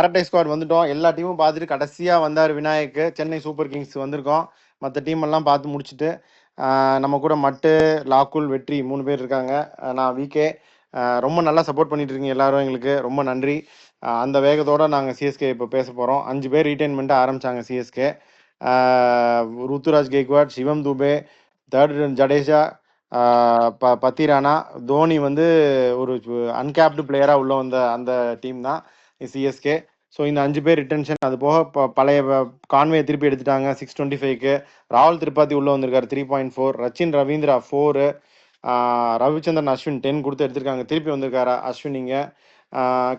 Paradise squad வந்துட்டோம். எல்லா டீமும் பார்த்துட்டு கடைசியாக வந்தார் விநாயக். சென்னை சூப்பர் கிங்ஸ் வந்திருக்கோம். மற்ற டீம் எல்லாம் பார்த்து முடிச்சுட்டு நம்ம கூட மட்டு, லாக்குல், வெற்றி 3 பேர் இருக்காங்க. நான் விகே. ரொம்ப நல்லா சப்போர்ட் பண்ணிட்டு இருக்கீங்க எல்லாரும், எங்களுக்கு ரொம்ப நன்றி. அந்த வேகத்தோட நாங்கள் சிஎஸ்கே இப்போ பேச போகிறோம். 5 பேர் ரீட்டைன்மெண்ட்டு ஆரம்பித்தாங்க சிஎஸ்கே. ருத்துராஜ் கெய்க்வாட், சிவம் துபே, தேர்ட் ஜடேஜா, பத்திரானா, தோனி வந்து ஒரு அன்கேப்டு பிளேயராக உள்ள வந்த அந்த டீம் தான் சிஎஸ்கே. ஸோ இந்த 5 பேர் ரிட்டன்ஷன். அது போக பழைய கான்வே திருப்பி எடுத்துட்டாங்க 625க்கு. ராகுல் திரிபாதி உள்ளே வந்திருக்காரு 3.4. ரச்சின் ரவீந்திரா 4. ரவிச்சந்திரன் அஸ்வின் 10 கொடுத்து எடுத்திருக்காங்க. திருப்பி வந்திருக்காரு அஸ்வின் இங்கே.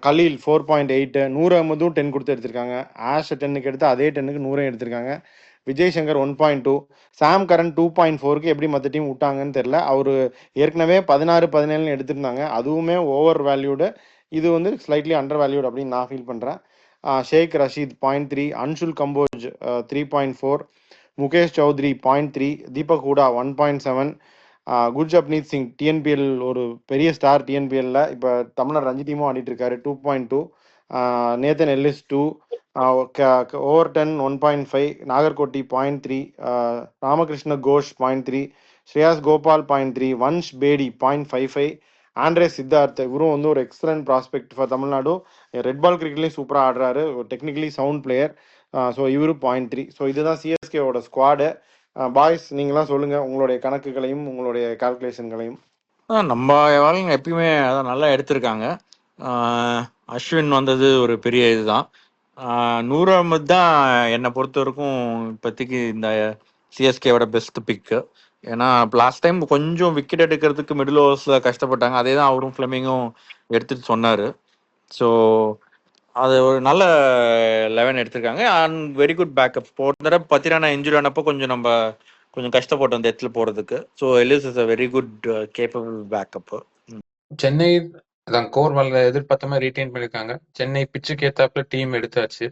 கலீல் 4.8. நூர் அகமதும் 10 கொடுத்து எடுத்திருக்காங்க. ஆஷ் 10க்கு எடுத்து அதே 10க்கு 100 எடுத்திருக்காங்க. விஜய் சங்கர் 1.2. சாம் கரன் 2.4க்கு எப்படி மற்ற டீம் விட்டாங்கன்னு தெரில. அவர் ஏற்கனவே 16, 17 எடுத்திருந்தாங்க. அதுவுமே ஓவர் வேல்யூடு. இது வந்து ஸ்லைட்லி அண்டர் வேல்யூடு அப்படின்னு நான் ஃபீல் பண்ணுறேன். ஷேக் ரஷீத் 0.3. அன்ஷுல் கம்போஜ் 3.4. முகேஷ் சௌத்ரி 0.3. தீபக் ஹூடா 1.7. குர்ஜப்னீத் சிங் டிஎன்பிஎல் ஒரு பெரிய ஸ்டார் டிஎன்பிஎல்ல இப்போ தமிழ்நாடு ரஞ்சி டீமும் ஆடிட்டு இருக்காரு 2.2. Nathan Ellis 2. Overton 1.5. Nagarkoti 0.3. Ramakrishna Ghosh 0.3. Shreyas Gopal 0.3. Vansh Bedi 0.55. Andre Siddharth இவரும் வந்து ஒரு excellent prospect for Tamil Nadu. Red ball கிரிக்கெட்லேயும் சூப்பராக ஆடுறாரு. ஒரு டெக்னிக்கலி சவுண்ட் பிளேயர். ஸோ இவரு 0.3. ஸோ இதுதான் சிஎஸ்கேவோட ஸ்குவாடு. பாய்ஸ் நீங்களாம் சொல்லுங்க உங்களுடைய கணக்குகளையும் உங்களுடைய கால்குலேஷன்களையும். நம்ம வாழ்க்கை எப்பயுமே அதான் நல்லா எடுத்திருக்காங்க. அஸ்வின் வந்தது ஒரு பெரிய இதுதான். நூர் அகமது தான் என்னை பொறுத்த வரைக்கும் இப்போதைக்கு இந்த சிஎஸ்கேவோட பெஸ்ட் பிக்கு. ஏன்னா லாஸ்ட் டைம் கொஞ்சம் விக்கெட் எடுக்கிறதுக்கு மிடில் ஓவர்ஸில் கஷ்டப்பட்டாங்க. அதே தான் அவரும் ஃப்ளெமிங்கும் எடுத்துட்டு சொன்னார். ஸோ அது ஒரு நல்ல 11 எடுத்திருக்காங்க. And very good backup. போன தடவை பத்திரானா இன்ஜுரி ஆனப்போ கொஞ்சம் கஷ்டப்பட்டோம் அந்த இடத்துல போகிறதுக்கு. So Ellis is a very good capable backup. Chennai அதான் கோர் வால்ல எதிர்பார்த்த மாதிரி ரீட்டைன் பண்ணிருக்காங்க. சென்னை பிச்சுக்கு ஏத்தாப்புல டீம் எடுத்தாச்சு.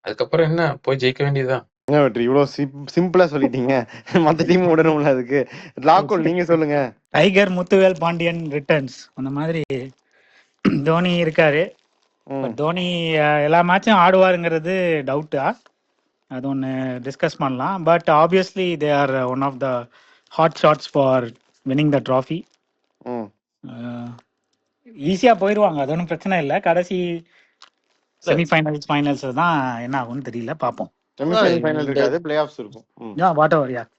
அதுக்கப்புறம் என்ன போய் ஜெயிக்க வேண்டியதுதான். என்ன வெற்றி இவ்வளோ சிம்பிளா சொல்லிட்டீங்க. மற்ற டீம் விடணும்ல அதுக்கு. லாக்குல் நீங்க சொல்லுங்க. டைகர் முத்துவேல் பாண்டியன் ரிட்டர்ன்ஸ் அந்த மாதிரி தோனி இருக்காரு. தோனி எல்லா மேட்சும் ஆடுவாருங்கிறது டவுட்டா, அது ஒன்று டிஸ்கஸ் பண்ணலாம். But obviously they are one of the hot shots for winning the trophy. ஈஸியாக போயிடுவாங்க, அது ஒன்றும் பிரச்சனை இல்லை. கடைசி செமிஃபைனல்ஸ் ஃபைனல்ஸ் தான் என்ன ஆகும்னு தெரியல, பார்ப்போம். செமிஃபைனல் இருக்காது, பிளே ஆஃப்ஸ் இருக்கும். What ever.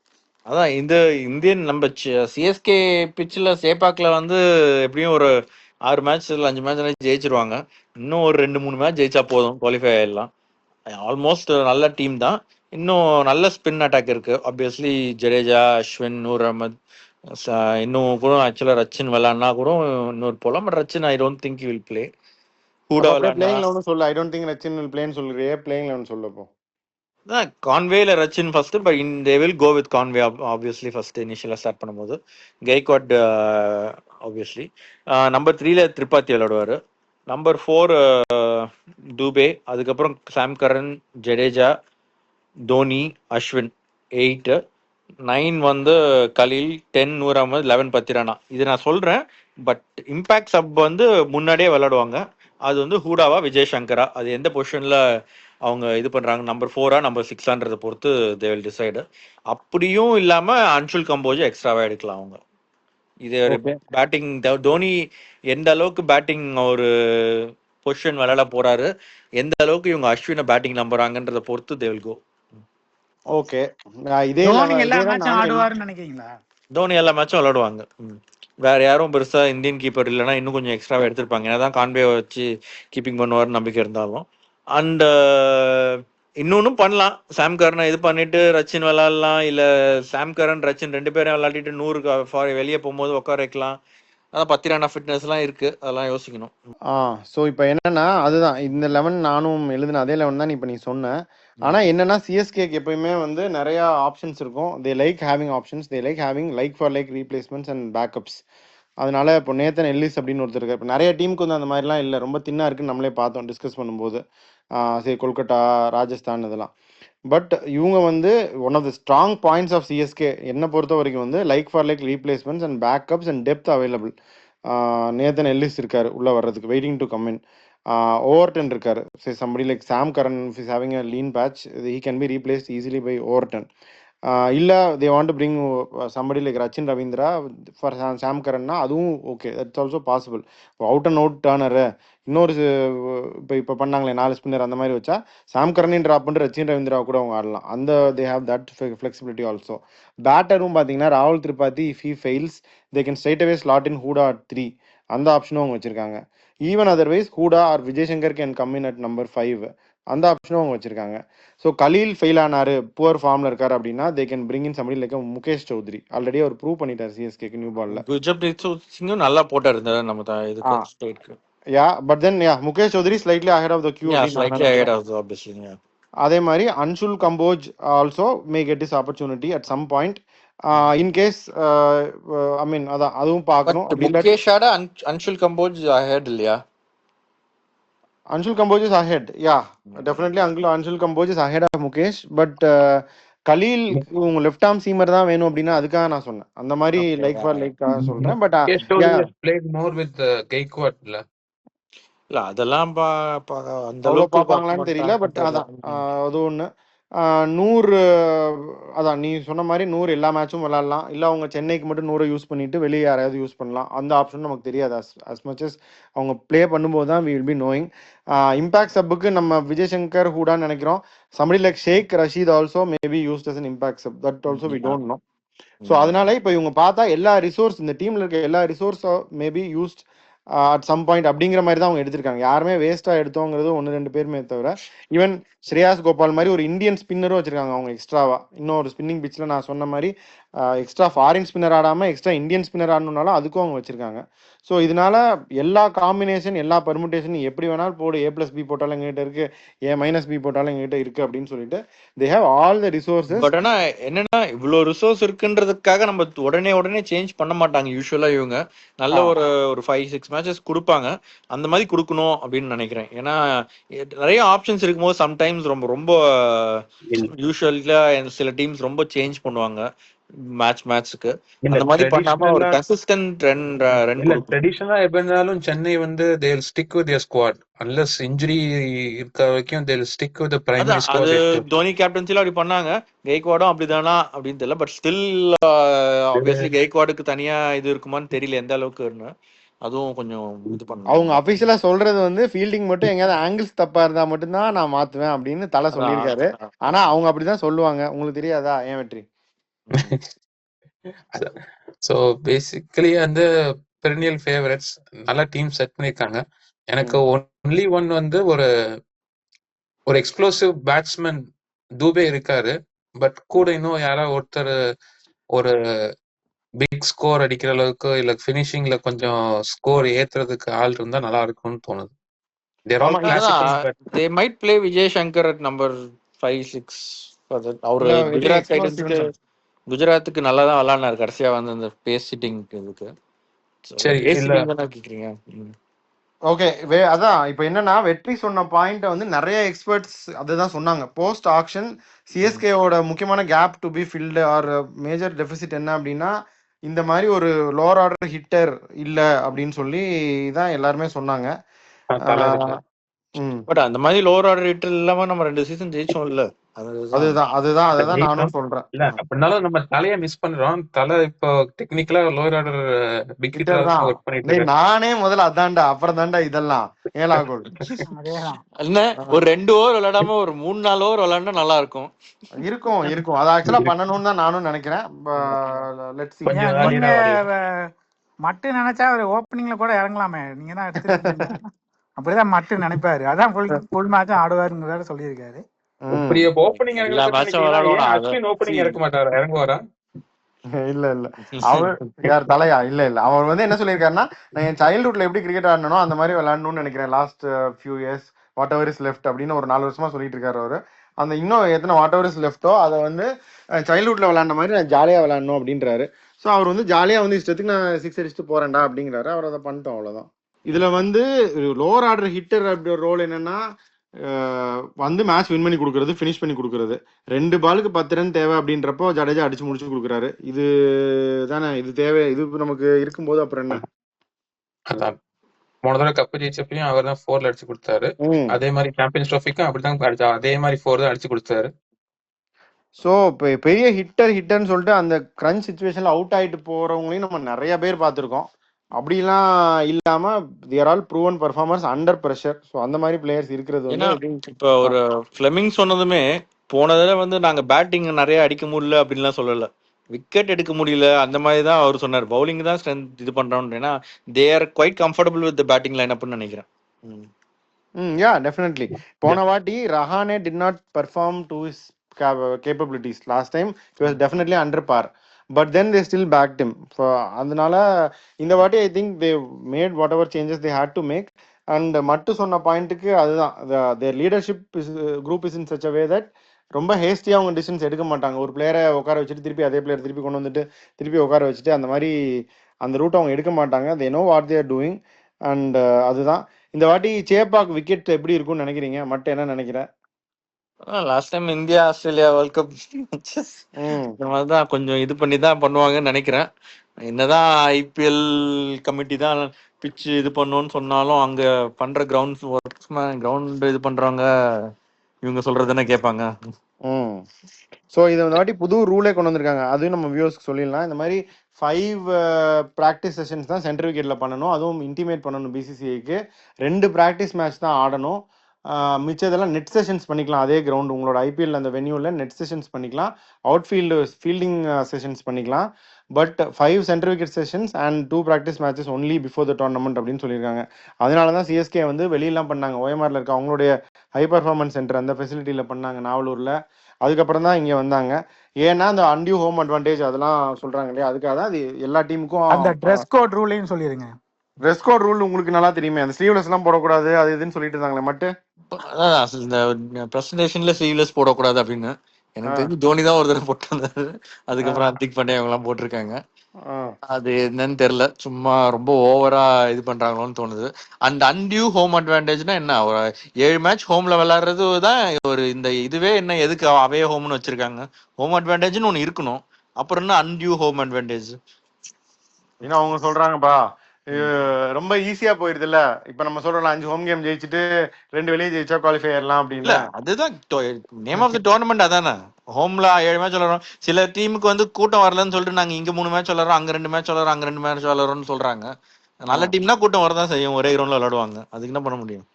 அதான் இந்த இந்தியன் நம்ம சிஎஸ்கே பிச்சில் சேப்பாக்கில் வந்து எப்படியும் ஒரு 6 மேட்ச் இல்லை 5 மேட்ச் ஜெயிச்சிருவாங்க. இன்னும் ஒரு 2-3 மேட்ச் ஜெயிச்சா போதும், குவாலிஃபை ஆயிடலாம். ஆல்மோஸ்ட் நல்ல டீம் தான். இன்னும் நல்ல ஸ்பின் அட்டாக் இருக்கு. ஆப்வியஸ்லி ஜடேஜா, அஸ்வின், நூர் அகமது, இன்னும் கூட ஆக்சுவலாக ரச்சின் விளாட்னா கூட இன்னொரு போகலாம். But Rachin I don't think will play. கூட பிளேயிங் 11 சொல்லு. I don't think Rachin will பிளேன்னு சொல்றியே, பிளேயிங் 11 சொல்லப்போ. கான்வேல Rachin first, but they will go with Conway obviously first இனிஷியலாக ஸ்டார்ட் பண்ணும்போது. கெய்க்வாட் ஆப்வியஸ்லி. நம்பர் 3ல திரிபாதி விளையாடுவார். நம்பர் 4 துபே. அதுக்கப்புறம் சாம் கரன், ஜடேஜா, தோனி, அஸ்வின். 8. 9 வந்து கலீல். 10 நூர் அகமது. 11 பத்திரானா. இது நான் சொல்றேன், பட் இம்பாக்ட் சப் வந்து முன்னாடியே விளையாடுவாங்க. அது வந்து ஹூடாவா விஜய் சங்கரா, அது எந்த பொசிஷன்ல அவங்க இது பண்றாங்க, நம்பர் 4ஆ நம்பர் 6ஆன்றதை பொறுத்து தே வில் டிசைடு. அப்படியும் இல்லாம அன்ஷுல் கம்போஜ் எக்ஸ்ட்ராவா எடுக்கலாம் அவங்க. இது பேட்டிங் தோனி எந்த அளவுக்கு பேட்டிங் ஒரு பொசிஷன் விளையாட போறாரு, எந்த அளவுக்கு இவங்க அஸ்வினை பேட்டிங் நம்புறாங்கன்றத பொறுத்து தே வில் கோ. ஓகே, இதே எல்லா மேட்சும் ஆடுவாருன்னு நினைக்கிறீங்களா? தோனி எல்லா மேட்சும் விளையாடுவாங்க. வேற யாரும் பெருசா இந்தியன் கீப்பர் இல்லைன்னா இன்னும் கொஞ்சம் எக்ஸ்ட்ராவா எடுத்திருப்பாங்க. ஏன்னா கான்வே வச்சு கீப்பிங் பண்ணுவார்னு நம்பிக்கை இருந்தாலும். அண்ட் இன்னொன்னும் பண்ணலாம். சாம் கரனை இது பண்ணிட்டு ரச்சின் விளையாடலாம், இல்ல சாம் கரன் ரச்சின் 2 பேரும் விளையாடிட்டு 100 வெளியே போகும்போது உட்கார வைக்கலாம். அதான் பத்திரானா ஃபிட்னஸ் எல்லாம் இருக்கு, அதெல்லாம் யோசிக்கணும். ஸோ இப்போ என்னன்னா அதுதான் இந்த 11 நானும் எழுதின அதே 11 தான் இப்போ நீ சொன்ன. ஆனா என்னன்னா சிஎஸ்கேக்கு எப்பயுமே வந்து நிறைய ஆப்ஷன்ஸ் இருக்கும். They like having options, they like having like for like replacements and backups. அதனால இப்போ நேத்தன் எல்லிஸ் அப்படின்னு ஒருத்தர் இருக்காரு. இப்போ நிறைய டீமுக்கு வந்து அந்த மாதிரிலாம் இல்லை, ரொம்ப தின்னா இருக்குன்னு நம்மளே பார்த்தோம் டிஸ்கஸ் பண்ணும்போது. சரி, கொல்கட்டா, ராஜஸ்தான் இதெல்லாம். பட் இவங்க வந்து one of the strong points of CSK என்னை பொறுத்த வரைக்கும் வந்து like for like replacements and backups and depth available. Nathan Ellis இருக்காரு உள்ள வர்றதுக்கு, waiting to come in. Overton இருக்காரு. Somebody like Sam Curran is having a lean patch, he can be replaced easily by Overton. இல்லை they want to bring somebody like Rachin Ravindra for Sam கரன்னா அதுவும் okay, that's also possible. Out and out turner இன்னொரு இப்போ பண்ணாங்களே 4 spinner அந்த மாதிரி வச்சா சாம் கரனையும் drop பண்ணிட்டு ரச்சின் ரவீந்திரா கூட அவங்க ஆடலாம். அந்த they have that flexibility also. பேட்டரும் பார்த்தீங்கன்னா ராகுல் Tripathi if he fails they can straight away slot in Hooda at 3, அந்த ஆப்ஷனும் அவங்க வச்சிருக்காங்க. Even otherwise Hooda or Vijay Shankar can come in at number 5, அந்த ஆப்ஷனும் அவங்க வச்சிருக்காங்க. ஸோ கலீல் ஃபெயில் ஆனாரு, புவர் ஃபார்ம்ல இருக்காரு அப்படின்னா they can bring in somebody like Mukesh Choudhary. Already அவர் ப்ரூவ் பண்ணிட்டார் சிஎஸ்கேக்கு நியூ பால்ல. குர்ஜப்ரீத் சிங்கும் நல்லா போட்டாரு இந்த நம்ம இதுக்கு ஸ்டேட்க்கு. Yeah but then yeah Mukesh Choudhary slightly ahead of the queue. Slightly ahead of the obviously. அதே மாதிரி Anshul Kamboj also may get is opportunity at some point in case. I mean அதான் அதுவும் பார்க்கணும். முகேஷோட அன்ஷுல் கம்போஜ் அஹெட் இல்லையா? Anshul Kamboj is ahead. Yeah, definitely Anshul Kamboj is ahead of Mukesh. But Khalil left arm seamer தான் வேணும் அப்படின்னா அதுக்காக நான் சொன்னேன். அந்த மாதிரி லைக் ஃபார் லைக் சொல்றேன். But played more with Gaikwad இல்ல அதெல்லாம் அந்த அளவுக்கு பார்ப்பாங்களான்னு தெரியல. பட் அதான் அது ஒன்று. 100 அதான் நீ சொன்ன மாதிரி 100 எல்லா மேட்சும் விளாட்லாம். இல்லை அவங்க சென்னைக்கு மட்டும் 100 யூஸ் பண்ணிட்டு வெளியே யாராவது யூஸ் பண்ணலாம். அந்த ஆப்ஷன் நமக்கு தெரியாது. as much as அவங்க ப்ளே பண்ணும்போது தான் we will be knowing. Impact சப்புக்கு நம்ம விஜய் சங்கர் ஹூடான்னு நினைக்கிறோம். somebody like Shaikh Rasheed also maybe used as an impact sub, that also we don't know. So அதனால இப்போ இவங்க பார்த்தா எல்லா ரிசோர்ஸ் இந்த டீம்ல இருக்க எல்லா ரிசோர்ஸும் maybe used at some point அப்படிங்கிற மாதிரி தான் அவங்க எடுத்திருக்காங்க. யாருமே வேஸ்டா எடுத்தோங்கிறது 1-2 பேருமே தவிர. ஈவன் ஸ்ரேயாஸ் கோபால் மாதிரி ஒரு இந்தியன் ஸ்பின்னரும் வச்சிருக்காங்க அவங்க எக்ஸ்ட்ராவா. இன்னொரு ஸ்பின்னிங் பிச்சில் நான் சொன்ன மாதிரி எக்ஸ்ட்ரா ஃபாரின் ஸ்பின்னர் ஆடாமல் எக்ஸ்ட்ரா இந்தியன் ஸ்பின்னர் ஆடணுனாலும் அதுக்கும் அவங்க வச்சிருக்காங்க. ஸோ இதனால எல்லா காம்பினேஷன் எல்லா பர்முட்டேஷன் எப்படி வேணாலும் போடு, A+B போட்டாலும் எங்ககிட்ட இருக்கு, A-B போட்டாலும் எங்ககிட்ட இருக்கு அப்படின்னு சொல்லிட்டு they have all the resources. But ஆனா என்னன்னா இவ்வளோ ரிசோர்ஸ் இருக்குன்றதுக்காக நம்ம உடனே சேஞ்ச் பண்ண மாட்டாங்க யூஸ்வலா. இவங்க நல்ல ஒரு 5-6 மேட்சஸ் கொடுப்பாங்க. அந்த மாதிரி கொடுக்கணும் அப்படின்னு நினைக்கிறேன். ஏன்னா நிறைய ஆப்ஷன்ஸ் இருக்கும்போது சம்டைம்ஸ் ரொம்ப யூஸ்வலா சில டீம்ஸ் ரொம்ப சேஞ்ச் பண்ணுவாங்க மேட்ச்க்கு. அந்த மாதிரி பண்ணாம ஒரு கன்சிஸ்டன்ட் ரன் ட்ரெடிஷனலா எப்படினாலும் சென்னை வந்து they will stick with their squad unless injury இருக்க வரைக்கும் they will stick with the primary squad. அது தோனி கேப்டன்சில அப்படி பண்ணாங்க. கெய்க்வாடும் அப்படிதானா அப்படின்னு தெரியல. பட் ஸ்டில் ஆப்வியஸ்லி கெய்க்வாடுக்கு தனியா இது இருக்குமான்னு தெரியல எந்த அளவுக்கு. அதுவும் கொஞ்சம் இது பண்ணணும். அவங்க அபிஷியலா சொல்றது வந்து ஃபீல்டிங் மட்டும் எங்கேயாவது ஆங்கிள்ஸ் தப்பா இருந்தா மட்டும்தான் நான் மாத்துவேன் அப்படின்னு தலை சொல்லியிருக்காரு. ஆனா அவங்க அப்படிதான் சொல்லுவாங்க. உங்களுக்கு தெரியாதா ஏன் வெற்றி? ஸோ பேசிக்கலி வந்து பெரினியல் ஃபேவரட்ஸ் நல்ல டீம் செட் பண்ணியிருக்காங்க. எனக்கு ஒன்லி ஒன் வந்து ஒரு எக்ஸ்ப்ளோசிவ் பேட்ஸ்மேன் தூபே இருக்காரு. பட் கூட இன்னும் யாராவது ஒருத்தர் ஒரு பிக் ஸ்கோர் அடிக்கிற அளவுக்கு இல்ல ஃபினிஷிங்ல கொஞ்சம் ஸ்கோர் ஏத்துறதுக்கு ஆள் இருந்தா நல்லா இருக்கும்னு தோணுது. They might play Vijay Shankar at number 5-6 for that. அவரு குஜராத் டைட்டன்ஸ்க்கு குஜராத்துக்கு நல்லா தான் விளையாடினாரு கடைசியா வந்து அந்த பேஸ் சிட்டிங் இதுக்கு. சரி கேக்குறீங்க. ஓகே அதான் இப்போ என்னன்னா வெற்றி சொன்ன பாயிண்ட் வந்து நிறைய எக்ஸ்பர்ட்ஸ் அதுதான் சொன்னாங்க. போஸ்ட் ஆக்ஷன் சிஎஸ்கேவோட முக்கியமான gap to be filled or major deficit என்ன அப்படின்னா இந்த மாதிரி ஒரு லோவர் ஆர்டர் ஹிட்டர் இல்ல அப்படின்னு சொல்லி தான் எல்லாருமே சொன்னாங்க. பட் அந்த மாதிரி லோவர் ஆர்டர் ஹிட்டர் இல்லாம நம்ம 2 சீசன் ஜெயிச்சோம் இல்ல. அதுதான் நானும் சொல்றேன். இல்ல அப்படினாலும் நம்ம தலைய மிஸ் பண்றோம். தலை இப்போ டெக்னிக்கலா லோவர் ஆர்டர் பிக் ஹிட்டர் தான் வர்க் பண்ணிட்டு இருக்காரு. நானே முதல்ல அதான்டா அப்புறம் தான்டா இதெல்லாம் 7 கோல். என்ன ஒரு 2 ஓவர் விளையாடாம ஒரு 3-4 ஓவர் விளையாண்டா நல்லா இருக்கும். அது ஆக்சுவலா பண்ணணும்னு தான் நானும் நினைக்கிறேன். Let's see. மட்டு நினைச்சா ஒரு ஓப்பனிங்ல கூட இறங்கலாமே. நீங்க தான் எடுத்துட்டீங்க. அப்படிதான் மட்டு நினைப்பாரு. அதான் ஃபுல் மேட்ச் ஆடுவாருன்னு வேற சொல்லியிருக்காரு. அப்படியே ஓப்பனிங் ஓப்பனிங் இறக்க மாட்டாரா? இறங்குவாரா? இல்ல அவர் யார் தலையா? இல்ல அவர் வந்து என்ன சொல்லியிருக்காருன்னா நான் என் சைல்ட்ஹுட்ல எப்படி கிரிக்கெட் ஆடணும் அந்த மாதிரி விளையாடணும்னு நினைக்கிறேன் last few years what ever is left அப்படின்னு ஒரு 4 வருஷமா சொல்லிட்டு இருக்காரு அவரு. அந்த இன்னும் எத்தனை வாட் எவர் இஸ் லெஃப்டோ அதை வந்து சைல்ட்ஹுட்ல விளையாண்ட மாதிரி நான் ஜாலியா விளையாடணும் அப்படின்றாரு. ஸோ அவர் வந்து ஜாலியா வந்து இஷ்டத்துக்கு நான் 6 அடிச்சுட்டு போறேன்டா அப்படிங்கிறாரு. அவர் அதை பண்ணிட்டோம், அவ்வளவுதான். இதுல வந்து லோவர் ஆர்டர் ஹிட்டர் அப்படி ஒரு ரோல் என்னன்னா வந்து மேட்ச் வின் பண்ணி கொடுக்கறது, ஃபினிஷ் பண்ணி கொடுக்கறது. 2 பாலுக்கு 10 ரன் தேவை அப்படின்றப்போ ஜடேஜா அடிச்சு முடிச்சு கொடுக்குறாரு. இது தானே இது தேவை. இது நமக்கு இருக்கும்போது அப்புறம் என்ன? அதான் போன தடவை கப்பு ஜெயிச்சப்பையும் அவர் தான் 4ல அடிச்சு கொடுத்தாரு. ம் அதே மாதிரி சாம்பியன்ஸ் ட்ராஃபிக்கும் அப்படிதான் அதே மாதிரி 4 தான் அடிச்சு கொடுத்தாரு. ஸோ பெரிய ஹிட்டர்னு சொல்லிட்டு அந்த கிரன்ச் சுச்சுவேஷன்ல அவுட் ஆயிட்டு போறவங்களையும் நம்ம நிறைய பேர் பார்த்துருக்கோம். அப்படிலாம் இல்லாம they're all proven performers under pressure. So அந்த மாதிரி பிளேயர்ஸ் இருக்கிறது ஏன்னா வந்து இப்போ ஒரு ஃபிளெமிங் சொன்னதுமே போன தடவை வந்து நாங்க பேட்டிங் நிறைய அடிக்க முடியல அப்படின்லாம் சொல்லல, விக்கெட் எடுக்க முடியல அந்த மாதிரி தான் அவர் சொன்னார். பவுலிங் தான் ஸ்ட்ரென்த் இது பண்றோம். ஏன்னா they are quite comfortable with batting line அப்னு நினைக்கிறேன். Yeah definitely. போன வாட்டி Rahane did not perform to his capabilities. Last time he was definitely under par, but then they still backed him. அதனால இந்த வாட்டி I think they made whatever changes they had to make. And மட்டு சொன்ன பாயிண்ட்டுக்கு அதுதான், their leadership group is in such a way that ரொம்ப ஹேஸ்டியாக அவங்க டிசிஷன்ஸ் எடுக்க மாட்டாங்க. ஒரு பிளேயரை உட்கார வச்சுட்டு திருப்பி அதே பிளேயர் திருப்பி கொண்டு வந்துட்டு திருப்பி உட்கார வச்சுட்டு அந்த மாதிரி அந்த ரூட் அவங்க எடுக்க மாட்டாங்க. They know what they're doing. And அதுதான் இந்த வாட்டி சேப்பாக் விக்கெட் எப்படி இருக்கும்னு நினைக்கிறீங்க? மட்டும் என்ன நினைக்கிறேன்? Last time India Australia world cup இந்த மாதிரி தான் கொஞ்சம் இது பண்ணி தான் பண்ணுவாங்கன்னு நினைக்கிறேன். என்னதான் ஐபிஎல் கமிட்டி தான் பிச் இது பண்ணணும்னு சொன்னாலும் அங்க பண்ற கிரவுண்ட் இது பண்றவங்க இவங்க சொல்றதுன்னு கேட்பாங்க. ஸோ இது இந்த வாட்டி புது ரூலே கொண்டு வந்திருக்காங்க. அதுவும் நம்ம வியூவர்ஸ்க்கு சொல்லிடலாம். இந்த மாதிரி 5 ப்ராக்டிஸ் செஷன்ஸ் தான் சென்டர் விக்கெட்டில் பண்ணணும். அதுவும் இன்டிமேட் பண்ணணும் பிசிசிஐக்கு. 2 ப்ராக்டிஸ் மேட்ச் தான் ஆடணும். மிச்சதெல்லாம் நெட் செஷன்ஸ் பண்ணிக்கலாம். அதே கிரவுண்ட் உங்களோட ஐபிஎல் அந்த வென்யூவில் நெட் செஷன்ஸ் பண்ணிக்கலாம். ஃபீல்டிங் செஷன்ஸ் பண்ணிக்கலாம். But 5 centre wicket sessions and 2 practice matches only before the tournament அப்படின்னு சொல்லியிருக்காங்க. அதனால தான் சிஎஸ்கே வந்து வெளியெல்லாம் பண்ணாங்க. ஓஎம்ஆரில் இருக்க அவங்களுடைய ஹை பர்ஃபார்மன்ஸ் சென்டர் அந்த ஃபெசிலிட்டியில் பண்ணாங்க நாவலூரில். அதுக்கப்புறம் தான் இங்கே வந்தாங்க. ஏன்னா அந்த அன்டியூ ஹோம் அட்வான்டேஜ் அதெல்லாம் சொல்கிறாங்க இல்லையா, அதுக்காக தான் அது எல்லா டீமுக்கும். அந்த ட்ரெஸ் கோட் ரூலையும் சொல்லிடுங்க. ட்ரெஸ் கோட் ரூல் உங்களுக்கு நல்லா தெரியுமே, அந்த ஸ்லீவ்லெஸ்லாம் போடக்கூடாது அது இதுன்னு சொல்லிட்டு இருந்தாங்களே மட்டு. அதான் இந்த பிரசன்டேஷன்ல ஸ்லீவ்லெஸ் போடக்கூடாது அப்படின்னு எனக்கு தெரிஞ்சு தோனி தான் ஒரு தடவை போட்டு வந்தாரு. அதுக்கப்புறம் ஹர்திக் பாண்டியா அவங்க எல்லாம் போட்டிருக்காங்க. அது என்னன்னு தெரியல, சும்மா ரொம்ப ஓவரா இது பண்றாங்களோன்னு தோணுது. அந்த அன்டியூ ஹோம் அட்வான்டேஜ்னா என்ன, ஒரு 7 மேட்ச் ஹோம்ல விளையாடுறது தான் ஒரு இந்த இதுவே என்ன, எதுக்கு அவே ஹோம்னு வச்சிருக்காங்க? ஹோம் அட்வான்டேஜ்னு ஒன்னு இருக்கணும், அப்புறம் என்ன அன்டியூ ஹோம் அட்வான்டேஜ்? ஏன்னா அவங்க சொல்றாங்கப்பா ரொம்ப ஈஸியா போயிருது இல்ல. இப்ப நம்ம சொல்றோம் 5 ஹோம் கேம் ஜெயிச்சுட்டு 2 வெளியே ஜெயிச்சா குவாலிஃபை ஆயிடலாம் அப்படின்னு. அதுதான் நேம் ஆஃப் தி டோர்னமெண்ட் அதானே. ஹோம்ல 7 மேட்ச் விளையாடுறோம். சில டீமுக்கு வந்து கூட்டம் வரலன்னு சொல்லிட்டு நாங்க இங்க 3 மேட்ச் விளையாடுறோம், அங்க 2 மேட்ச் விளையாடுறோம், அங்க 2 மேட்ச் விளையாடுறோம்னு சொல்றாங்க. நல்ல டீம்னா கூட்டம் வரதான் செய்யும், ஒரே கிரவுண்ட்ல விளையாடுவாங்க. அதுக்கு என்ன பண்ண முடியும்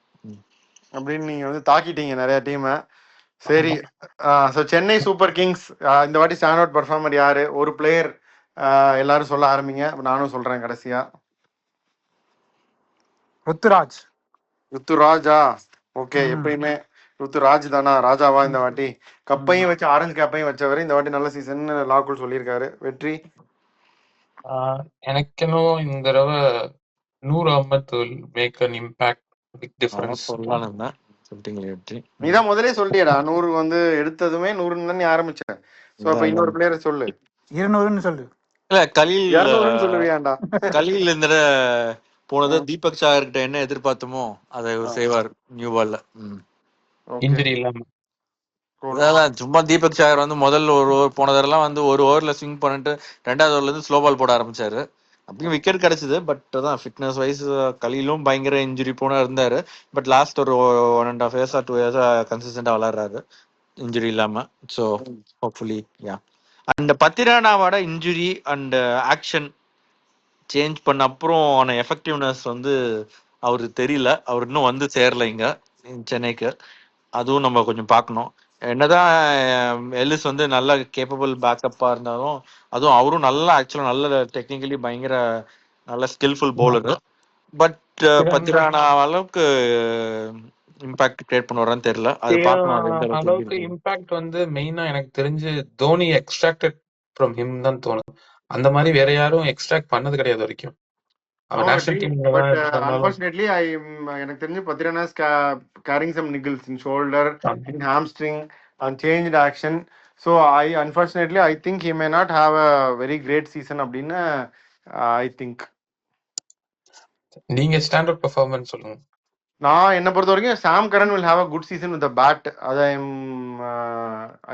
அப்படின்னு நீங்க வந்து தாக்கிட்டீங்க நிறைய டீமை. சரி, சென்னை சூப்பர் கிங்ஸ் இந்த வாட்டி ஸ்டாண்ட் அவுட் பர்ஃபார்மர் யாரு? ஒரு பிளேயர் எல்லாரும் சொல்ல ஆரம்பிங்க, நானும் சொல்றேன் கடைசியா. ருத்துராஜா. ஓகே, எப்பயுமே ருத்துராஜ் தானா ராஜாவா இந்த வாட்டி? கப்பையும் வச்சு ஆரஞ்சு கேப்பையும் வச்சவர் இந்த வாட்டி நல்ல சீசன் லாக்குள் சொல்லியிருக்காரு. வெற்றி எனக்கு இன்னும் இந்த தடவை Noor Ahmad will make an impact, big difference. நீதான் முதலே சொல்லிட்டியடா 100 வந்து எடுத்ததுமே 100 தானே ஆரம்பிச்ச. சோ அப்ப இன்னொரு பிளேயரை சொல்லு. 200ன்னு சொல்லு. இல்ல கலீல் 200ன்னு சொல்லுவியாண்டா. கலீல் இந்த போனது தீபக் சாகர் கிட்ட என்ன எதிர்பார்த்தோமோ அதை செய்வார் நியூ பால்ல. இன்ஜுரி இல்லாம அதான் சும்மா தீபக் சாகர் வந்து முதல்ல ஒரு ஓவர் போனதெல்லாம் வந்து ஒரு ஓவர்ல ஸ்விங் பண்ணிட்டு 2வது ஓவர்ல இருந்து ஸ்லோ பால் போட ஆரம்பிச்சாரு. அப்படியும் விக்கெட் கிடைச்சது. பட் அதான் ஃபிட்னஸ் வைஸ் கலீலும் பயங்கர இன்ஜுரி போனா இருந்தாரு. பட் லாஸ்ட் ஒரு 1.5 years or 2 years கன்சிஸ்டண்டா விளையாடுறாரு இன்ஜுரி இல்லாம. So hopefully yeah. அண்ட் பத்திரானாவோட இன்ஜுரி அண்ட் ஆக்ஷன் சேஞ்ச் பண்ண அப்புறம் எஃபெக்டிவ்னஸ் வந்து அவருக்கு தெரியல. அவர் இன்னும் வந்து சேரல இங்க சென்னைக்கு. அதுவும் நம்ம கொஞ்சம் பார்க்கணும். என்னதான் எல்லிஸ் வந்து நல்ல கேப்பபிள் பேக்கப்பா இருந்தாலும், அதுவும் அவரும் நல்லா ஆக்சுவலா நல்ல டெக்னிக்கலி பயங்கர நல்ல ஸ்கில்ஃபுல் பவுலர். பட் பத்திரானா அளவுக்கு இம்பாக்ட் கிரியேட் பண்ணுவாரான்னு தெரியல. அது பார்க்கணும். அளவுக்கு இம்பாக்ட் வந்து மெயினா எனக்கு தெரிஞ்சு தோனி எக்ஸ்ட்ராக்டட் ஃப்ரம் ஹிம் தான் தோணுது. அந்த மாதிரி வேற யாரும் எக்ஸ்ட்ராக்ட் பண்ணது கிடையாது வரைக்கும். Unfortunately, எனக்கு தெரிஞ்சு Pathirana carrying some niggles in shoulder, in hamstring, and changed action. So unfortunately I think he may not have a very great season அப்படின்னு I think. நீங்க ஸ்டாண்டர்ட் பெர்ஃபார்மன்ஸ் சொல்லுங்க. நான் என்ன பொறுத்த வரைக்கும் சாம் Karan will have a good season with the bat. அதை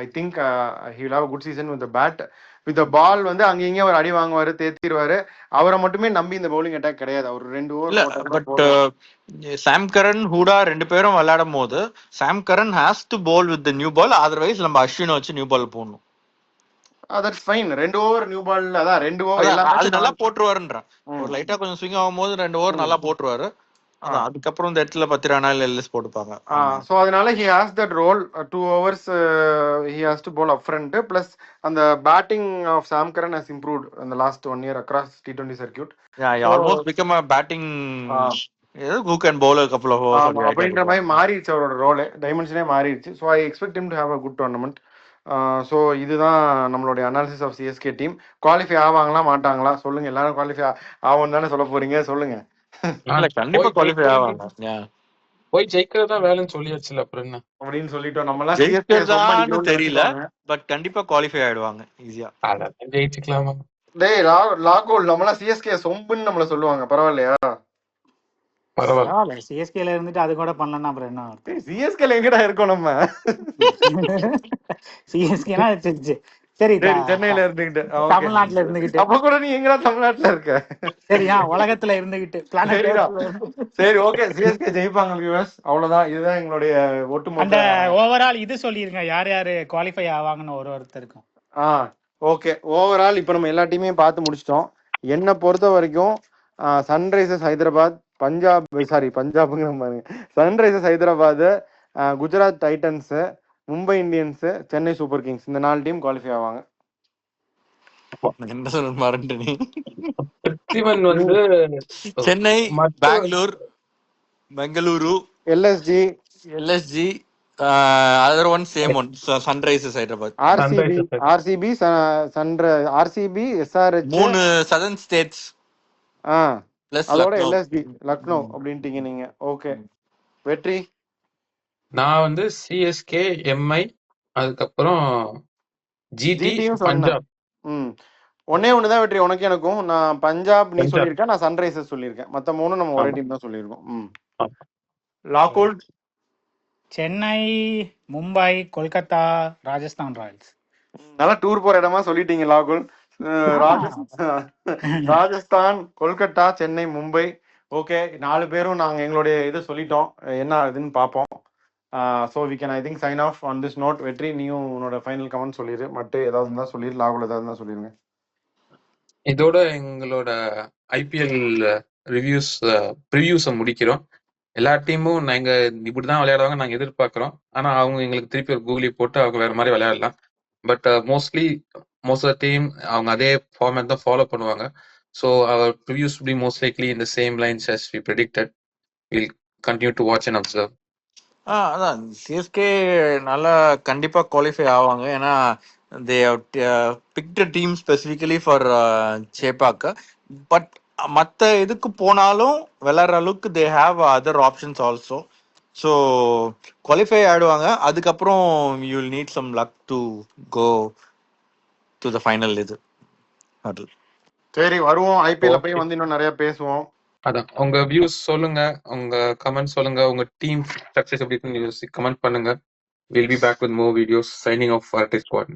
I think he will have good season with bat with ball வந்து அங்கேயும் ஒரு அடி வாங்குவாரு, தேத்திடுவாரு. அவரை மட்டுமே நம்பி இந்த பவுலிங் அட்டாக் கிடையாது. அவர் 2 ஓவர் இல்ல போட்டா கூட பட் போதும். சாம் கரன் ஹூடா 2 பேரும் விளையாடும் போது Sam Curran has to bowl with new ball, அதர்வைஸ் நம்ம அஸ்வினை வச்சு நியூ பால் போடணும். That's fine. 2 over new ball, அதான் 2 ஓவர் அதான் எல்லா அது மேட்சும் நல்லா நாலு. போட்டுருவாருன்றேன். ம், ஒரு லைட்டா கொஞ்சம் ஸ்விங் ஆகும்போது 2 ஓவர் ம். நல்லா போட்டுருவாரு. ஆ அதான் அதுக்கப்புறம் இந்த இடத்துல 10 ரன் எல்எஸ் போட்டுப்பாங்க. ஸோ அதனால he has that role 2 hours he has to bowl up front. Plus அந்த batting of Sam Curran has improved இந்த last 1 year across T20 circuit. So almost become a batting who can bowl a couple of overs அப்படி ஆயிட்டே அப்படின்ற இருப்பாங்க. மாதிரி மாறிடுச்சு அவரோட ரோலே, டைமென்ஷனே மாறிடுச்சு. So I expect him to have a good tournament. So இதுதான் நம்மளுடைய analysis of CSK team. Qualify ஆவாங்களா மாட்டாங்களா சொல்லுங்க. எல்லாரும் குவாலிஃபை ஆகும் தானே சொல்ல போறீங்க, சொல்லுங்க. இல்ல கண்டிப்பா போய் குவாலிஃபை ஆவாங்க. போய் ஜெயிக்கிறதா வேலைன்னு சொல்லியாச்சுல, அப்புறம் என்ன? அப்படின்னு சொல்லிட்டோம். நம்மளாம் சிஎஸ்கே ஜெயிக்கிறதான்னு தெரியல, பட் கண்டிப்பா குவாலிஃபை ஆயிடுவாங்க ஈஸியா. அதான் ஜெயிச்சுக்கலாமா? டேய் லாகோல், நம்மளாம் சிஎஸ்கே சொம்புன்னு நம்மள சொல்லுவாங்க, பரவாயில்லையா? பரவாயில்ல. பரவாயில்ல, சிஎஸ்கேல இருந்துட்டு அது கூட பண்ணலன்னா அப்புறம் என்ன அர்த்தம்? சிஎஸ்கேல எங்கடா இருக்கோம் நம்ம? சிஎஸ்கேனா சரி, சரி, சென்னையில இருந்துகிட்டு okay. தமிழ்நாட்டுல இருந்துகிட்டு, அப்ப கூட நீ எங்கடா தமிழ்நாட்டுல இருக்க? சரியா உலகத்துல இருந்துகிட்டு, planet சரிடா. Earthல இருந்து. சரி, ஓகே, சிஎஸ்கே ஜெயிப்பாங்க வியூவர்ஸ். அவ்வளவுதான். இதுதான் எங்களுடைய அந்த ஒட்டுமொத்த. ஓவரால் இது சொல்லிருங்க, யார் யாரு குவாலிஃபை ஆவாங்கன்னு ஒருத்தருக்கும். ஓகே, ஓவரால் இப்போ நம்ம எல்லா டீமையும் பார்த்து முடிச்சிட்டோம். என்னை பொறுத்த வரைக்கும் சன்ரைசர்ஸ் ஹைதராபாத், பஞ்சாபுங்கிற பாருங்க, Sunrisers Hyderabad, Gujarat Titans, Mumbai Indians, Chennai super Kings, இந்த 4 டீம் குவாலிஃபை ஆவாங்க. என்ன சொல்ல மறந்து நீ. பிருத்திவன் வந்து சென்னை, மத்த Bengaluru, LSG, other one same one Sunrisers Hyderabad, RCB, SRH, 3 southern states plus அதோட எல்எஸ்ஜி லக்னோ அப்படின்ட்டீங்க நீங்க. ஓகே, வெற்றி. நான் வந்து சிஎஸ்கே, எம்ஐ, அதுக்கப்புறம் ஜிடி, பஞ்சாப். ஒன்னே ஒண்ணுதான் வெற்றி உனக்கு எனக்கும். நான் பஞ்சாப் நீ சொல்லியிருக்க, நான் சன்ரைசர்ஸ் சொல்லியிருக்கேன். மத்த 3 நம்ம ஒரே டீம் தான் சொல்லியிருக்கோம். லாகோல், சென்னை, மும்பை, கொல்கத்தா, ராஜஸ்தான் ராயல்ஸ். நல்லா டூர் போற இடமா சொல்லிட்டீங்க லாகுல். ராஜஸ்தான், கொல்கத்தா, சென்னை, மும்பை. ஓகே, 4 பேரும் நாங்க எங்களுடைய இது சொல்லிட்டோம், என்ன ஆகுதுன்னு பார்ப்போம். So we can I think sign off on this note. வெற்றி, நீயும் உன்னோட ஃபைனல் கமெண்ட் சொல்லிடு. மட்டும் ஏதாவது இருந்தா சொல்லிடு, லாகுல் ஏதாவது இருந்தா சொல்லிருங்க. இதோட எங்களோட ஐபிஎல் ரிவ்யூஸை முடிக்கிறோம். எல்லா டீமும் நாங்க இப்படிதான் விளையாடுவாங்க நாங்க எதிர்பார்க்கிறோம். ஆனா அவங்க எங்களுக்கு திருப்பி ஒரு கூகுளி போட்டு அவங்க வேற மாதிரி விளையாடலாம். பட் மோஸ்ட் ஆஃப் டீம் அவங்க அதே ஃபார்மேட் தான் ஃபாலோ பண்ணுவாங்க. So our reviews be most likely in the same lines as we predicted. We'll continue to watch and observe. அதான் சிஎஸ்கே நல்லா கண்டிப்பா குவாலிஃபை ஆவாங்க. ஏன்னா they picked team specifically for Chepauk. But மற்ற இதுக்கு போனாலும் விளையாடுற அளவுக்கு they have other options also. So qualify ஆயிடுவாங்க. அதுக்கப்புறம் you will need some luck to go to the final. இது அது சரி, வருவோம். ஐபிஎல் போய் வந்து இன்னும் நிறைய பேசுவோம். அதான் உங்க வியூஸ் சொல்லுங்க, உங்க கமெண்ட் சொல்லுங்க, உங்க டீம் சக்சஸ் எப்படி இருக்குன்னு கமெண்ட் பண்ணுங்க. We'll be back with more videos. Signing off for Arctic Squad.